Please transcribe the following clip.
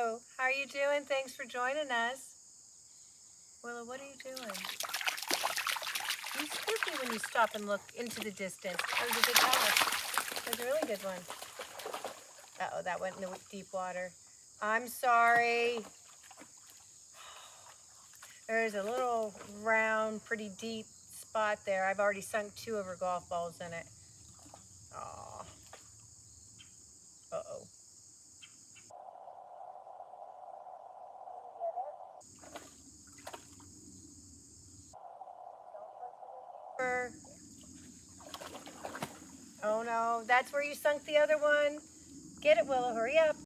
Willow. How are you doing? Thanks for joining us. Willow, what are you doing? You spooky when you stop and look into the distance. That was a good color. That was a really good one. Uh-oh, that went in the deep water. I'm sorry. There's a little round, pretty deep spot there. I've already sunk 2 of her golf balls in it. Aw. Uh-oh. Oh no, that's where you sunk the other one. Get it, Willow, hurry up.